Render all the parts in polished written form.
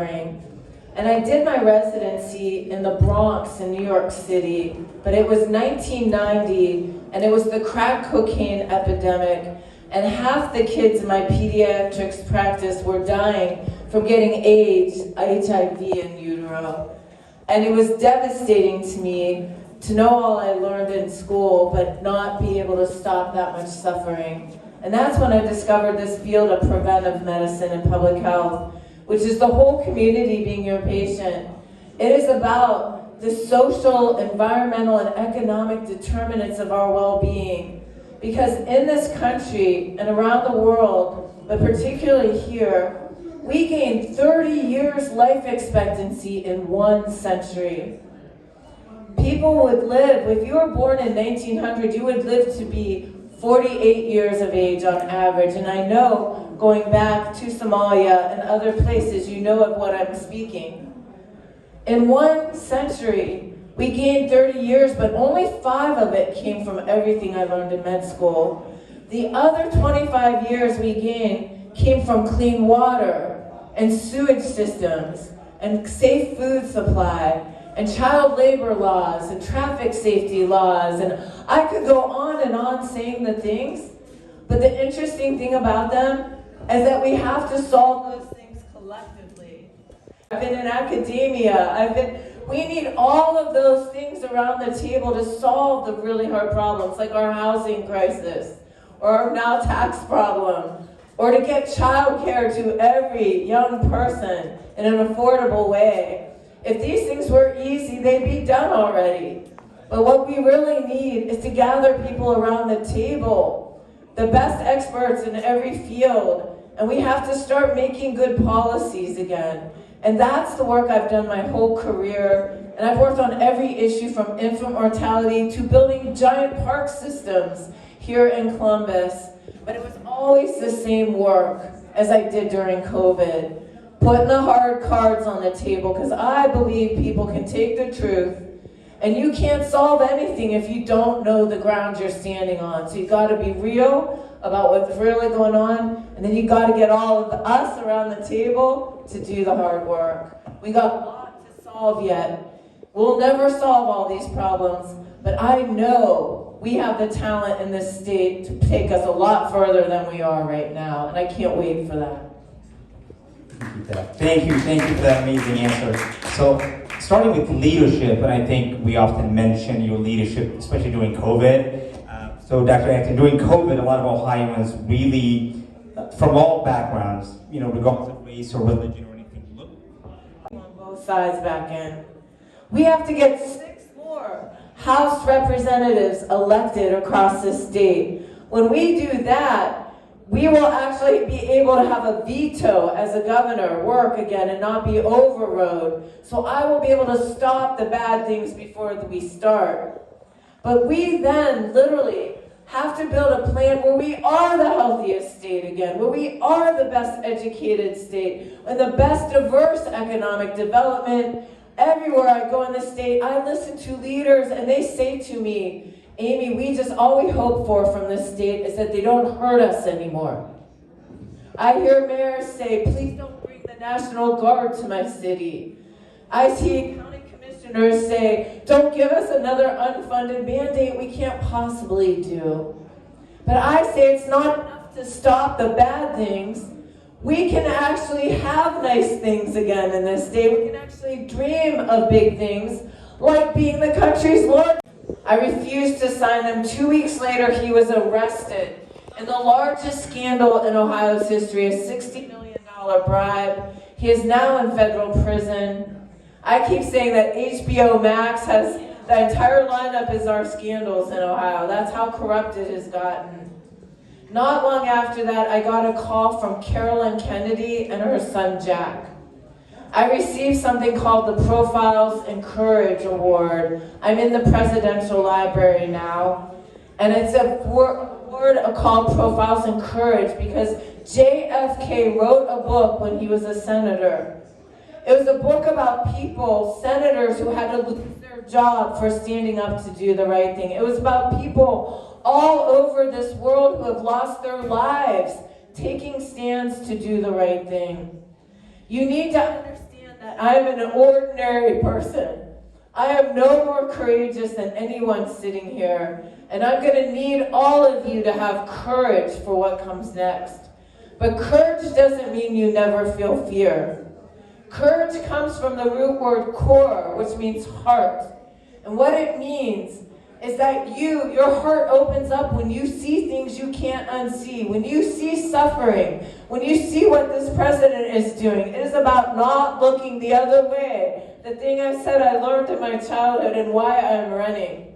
And I did my residency in the Bronx in New York City, but it was 1990, and it was the crack cocaine epidemic, and half the kids in my pediatrics practice were dying from getting AIDS, HIV in utero. And it was devastating to me to know all I learned in school, but not be able to stop that much suffering. And that's when I discovered this field of preventive medicine and public health, which is the whole community being your patient. It is about the social, environmental, and economic determinants of our well-being. Because in this country and around the world, but particularly here, we gained 30 years life expectancy in 1 century. People would live, if you were born in 1900, you would live to be 48 years of age on average. And I know, going back to Somalia and other places, you know of what I'm speaking. In 1 century, we gained 30 years, but only 5 of it came from everything I learned in med school. The other 25 years we gained came from clean water and sewage systems and safe food supply and child labor laws and traffic safety laws. And I could go on and on saying the things, but the interesting thing about them is that we have to solve those things collectively. I've been in academia, we need all of those things around the table to solve the really hard problems, like our housing crisis, or our now tax problem, or to get childcare to every young person in an affordable way. If these things were easy, they'd be done already. But what we really need is to gather people around the table, the best experts in every field, and we have to start making good policies again. And that's the work I've done my whole career. And I've worked on every issue from infant mortality to building giant park systems here in Columbus. But it was always the same work as I did during COVID. Putting the hard cards on the table, because I believe people can take the truth, and you can't solve anything if you don't know the ground you're standing on. So you got to be real about what's really going on, and then you got to get all of us around the table to do the hard work. We got a lot to solve yet. We'll never solve all these problems, but I know we have the talent in this state to take us a lot further than we are right now, and I can't wait for that. Thank you for that amazing answer. So, starting with leadership, and I think we often mention your leadership, especially during COVID. So, Dr. Acton, during COVID, a lot of Ohioans really, from all backgrounds, regardless of race or religion or anything, look on both sides back in. We have to get 6 more House representatives elected across the state. When we do that, we will actually be able to have a veto as a governor, work again, and not be overrode. So I will be able to stop the bad things before we start. But we then literally have to build a plan where we are the healthiest state again, where we are the best educated state, and the best diverse economic development. Everywhere I go in the state, I listen to leaders and they say to me, Amy, all we hope for from this state is that they don't hurt us anymore. I hear mayors say, please don't bring the National Guard to my city. I see county commissioners say, don't give us another unfunded mandate we can't possibly do. But I say it's not enough to stop the bad things. We can actually have nice things again in this state. We can actually dream of big things, like being the country's largest. I refused to sign them. 2 weeks later, he was arrested in the largest scandal in Ohio's history, a $60 million bribe. He is now in federal prison. I keep saying that HBO Max has the entire lineup is our scandals in Ohio. That's how corrupt it has gotten. Not long after that, I got a call from Carolyn Kennedy and her son Jack. I received something called the Profiles in Courage Award. I'm in the Presidential Library now, and it's a award called Profiles in Courage because JFK wrote a book when he was a senator. It was a book about people, senators who had to lose their job for standing up to do the right thing. It was about people all over this world who have lost their lives taking stands to do the right thing. You need to understand I'm an ordinary person. I am no more courageous than anyone sitting here, and I'm going to need all of you to have courage for what comes next. But courage doesn't mean you never feel fear. Courage comes from the root word core, which means heart. And what it means is that your heart opens up when you see things you can't unsee, when you see suffering, when you see what this president is doing. It is about not looking the other way. The thing I said I learned in my childhood and why I'm running.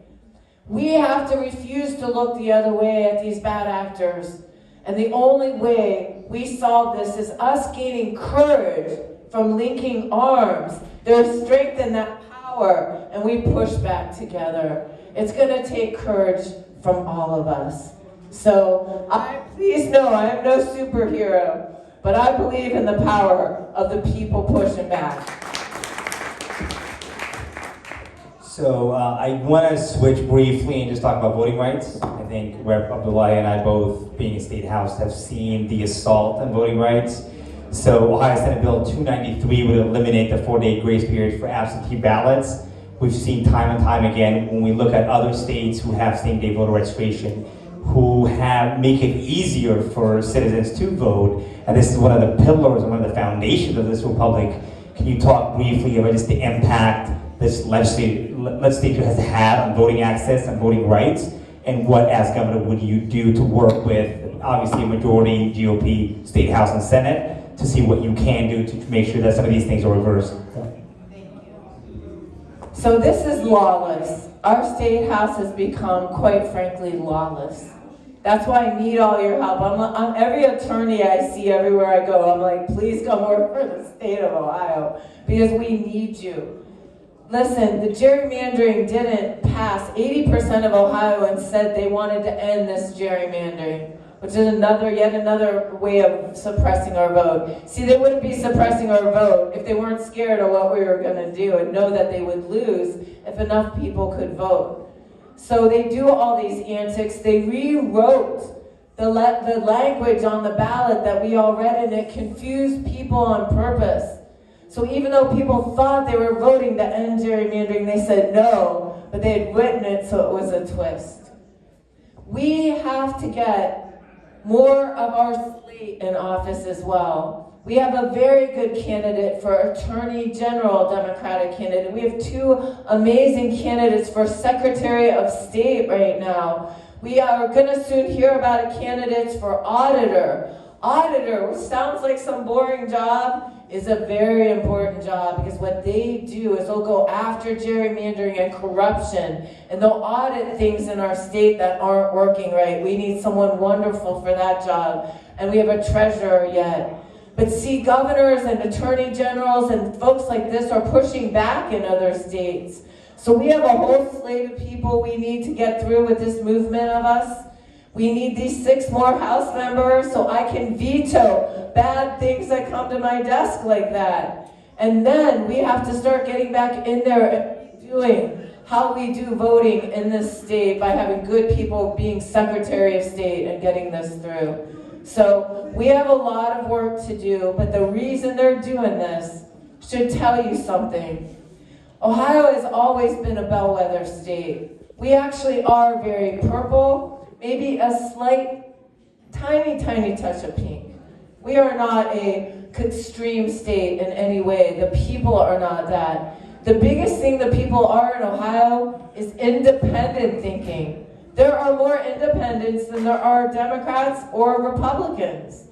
We have to refuse to look the other way at these bad actors. And the only way we solve this is us gaining courage from linking arms. There's strength in that power, and we push back together. It's going to take courage from all of us. So please know I am no superhero, but I believe in the power of the people pushing back. So I want to switch briefly and just talk about voting rights. I think Rep. Abdullah and I both, being in State House, have seen the assault on voting rights. So Ohio Senate Bill 293 would eliminate the 4-day grace period for absentee ballots. We've seen time and time again when we look at other states who have same-day voter registration, who make it easier for citizens to vote. And this is one of the pillars and one of the foundations of this republic. Can you talk briefly about just the impact this legislature has had on voting access and voting rights, and what, as governor, would you do to work with, obviously, a majority GOP State House and Senate to see what you can do to make sure that some of these things are reversed? So this is lawless. Our State House has become, quite frankly, lawless. That's why I need all your help. I'm every attorney I see everywhere I go, I'm like, please come work for the state of Ohio, because we need you. Listen, the gerrymandering didn't pass. 80% of Ohioans said they wanted to end this gerrymandering, which is yet another way of suppressing our vote. See, they wouldn't be suppressing our vote if they weren't scared of what we were going to do and know that they would lose if enough people could vote. So they do all these antics. They rewrote the language on the ballot that we all read, and it confused people on purpose. So even though people thought they were voting to end gerrymandering, they said no, but they had written it so it was a twist. We have to get more of our slate in office as well. We have a very good candidate for Attorney General, Democratic candidate. We have 2 amazing candidates for Secretary of State right now. We are going to soon hear about a candidate for Auditor. Auditor, which sounds like some boring job, is a very important job, because what they do is they'll go after gerrymandering and corruption, and they'll audit things in our state that aren't working right. We need someone wonderful for that job, and we have a treasurer yet. But see, governors and attorney generals and folks like this are pushing back in other states. So we have a whole slate of people we need to get through with this movement of us. We need these 6 more House members so I can veto bad things that come to my desk like that. And then we have to start getting back in there and doing how we do voting in this state by having good people being Secretary of State and getting this through. So we have a lot of work to do, but the reason they're doing this should tell you something. Ohio has always been a bellwether state. We actually are very purple, maybe a slight, tiny touch of pink. We are not an extreme state in any way. The people are not that. The biggest thing the people are in Ohio is independent thinking. There are more independents than there are Democrats or Republicans.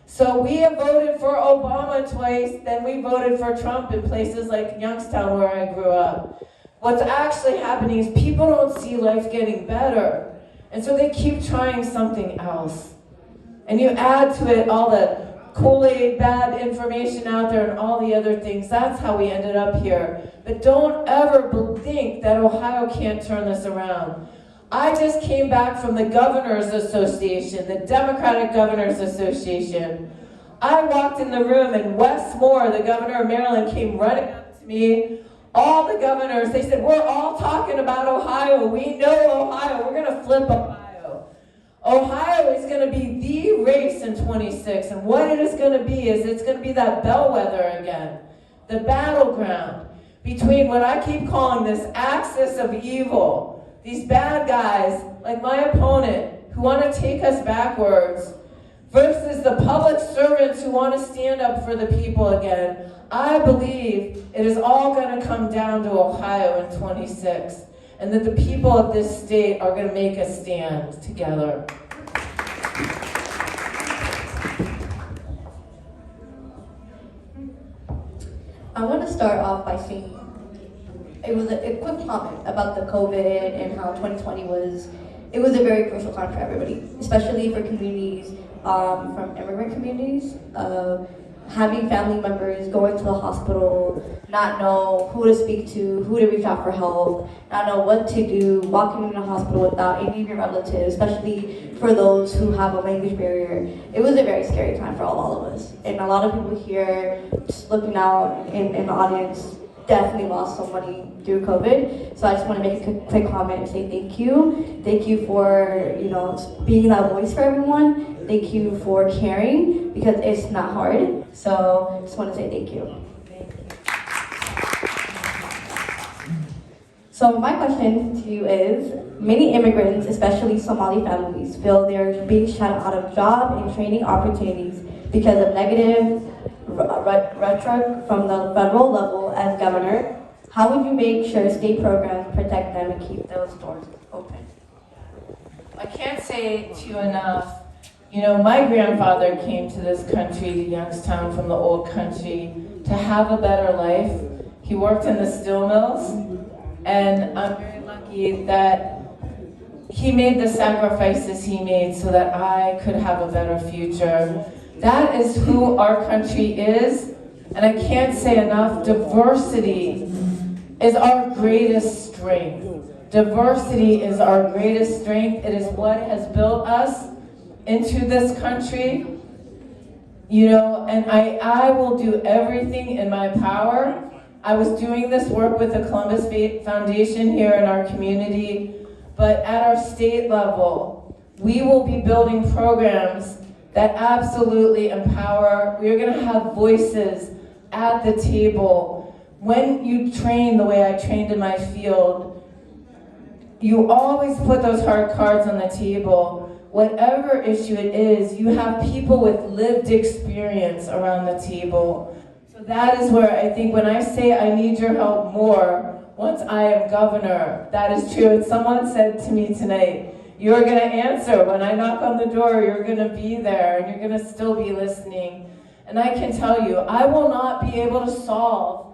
So we have voted for Obama twice, then we voted for Trump in places like Youngstown where I grew up. What's actually happening is people don't see life getting better. And so they keep trying something else. And you add to it all the Kool-Aid, bad information out there and all the other things. That's how we ended up here. But don't ever think that Ohio can't turn this around. I just came back from the Governors Association, the Democratic Governors Association. I walked in the room and Wes Moore, the governor of Maryland, came running up to me. All the governors, they said, we're all talking about Ohio. We know Ohio. We're going to flip Ohio. Ohio is going to be the race in 26. And what it is going to be is it's going to be that bellwether again. the battleground between what I keep calling this axis of evil, these bad guys like my opponent who want to take us backwards, versus the public servants who want to stand up for the people again. I believe it is all going to come down to Ohio in 26, and that the people of this state are going to make a stand together. I want to start off by saying it was a quick comment about the COVID and how 2020 was. It was a very crucial time for everybody, especially for communities, from immigrant communities, having family members going to the hospital, not know who to speak to, who to reach out for help, not know what to do, walking in the hospital without any of your relatives, especially for those who have a language barrier. It was a very scary time for all of us. And a lot of people here, just looking out in the audience, definitely lost somebody through COVID. So I just want to make a quick comment and say thank you. Thank you for, being that voice for everyone. Thank you for caring, because it's not hard. So just want to say thank you. So my question to you is, many immigrants, especially Somali families, feel they're being shut out of job and training opportunities because of negative rhetoric from the federal level. As governor, how would you make sure state programs protect them and keep those doors open? I can't say to you enough. My grandfather came to this country, to Youngstown, from the old country, to have a better life. He worked in the steel mills, and I'm very lucky that he made the sacrifices he made so that I could have a better future. That is who our country is, and I can't say enough, diversity is our greatest strength. Diversity is our greatest strength. It is what has built us into this country, and I will do everything in my power. I was doing this work with the Columbus Foundation here in our community, but at our state level, we will be building programs that absolutely empower. We are gonna have voices at the table. When you train the way I trained in my field, you always put those hard cards on the table. Whatever issue it is, you have people with lived experience around the table. So that is where I think when I say I need your help more, once I am governor, that is true. And someone said to me tonight, you're gonna answer. When I knock on the door, you're gonna be there and you're gonna still be listening. And I can tell you, I will not be able to solve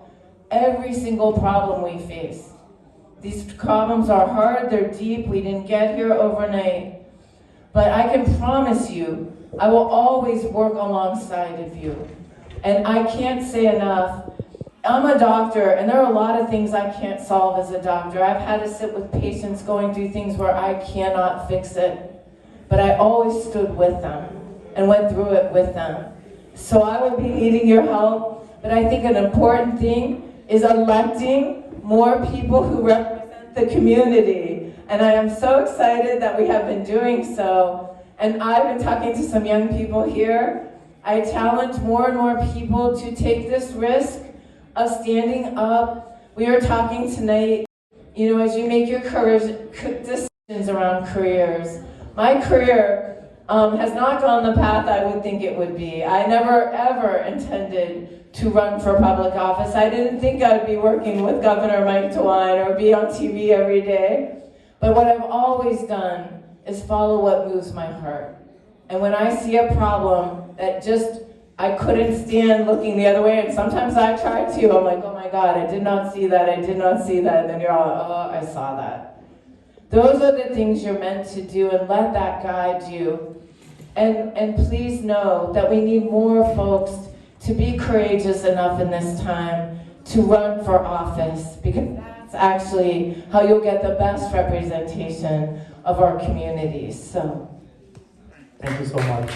every single problem we face. These problems are hard, they're deep, we didn't get here overnight. But I can promise you, I will always work alongside of you. And I can't say enough, I'm a doctor, and there are a lot of things I can't solve as a doctor. I've had to sit with patients going through things where I cannot fix it. But I always stood with them and went through it with them. So I would be needing your help, but I think an important thing is electing more people who represent the community. And I am so excited that we have been doing so. And I've been talking to some young people here. I challenge more and more people to take this risk of standing up. We are talking tonight, as you make your decisions around careers. My career has not gone the path I would think it would be. I never ever intended to run for public office. I didn't think I'd be working with Governor Mike DeWine or be on TV every day. But what I've always done is follow what moves my heart. And when I see a problem that I couldn't stand looking the other way, and sometimes I try to, I'm like, oh my God, I did not see that, I did not see that, and then you're all, oh, I saw that. Those are the things you're meant to do, and let that guide you. And please know that we need more folks to be courageous enough in this time to run for office, because that's actually how you'll get the best representation of our communities. So, thank you so much.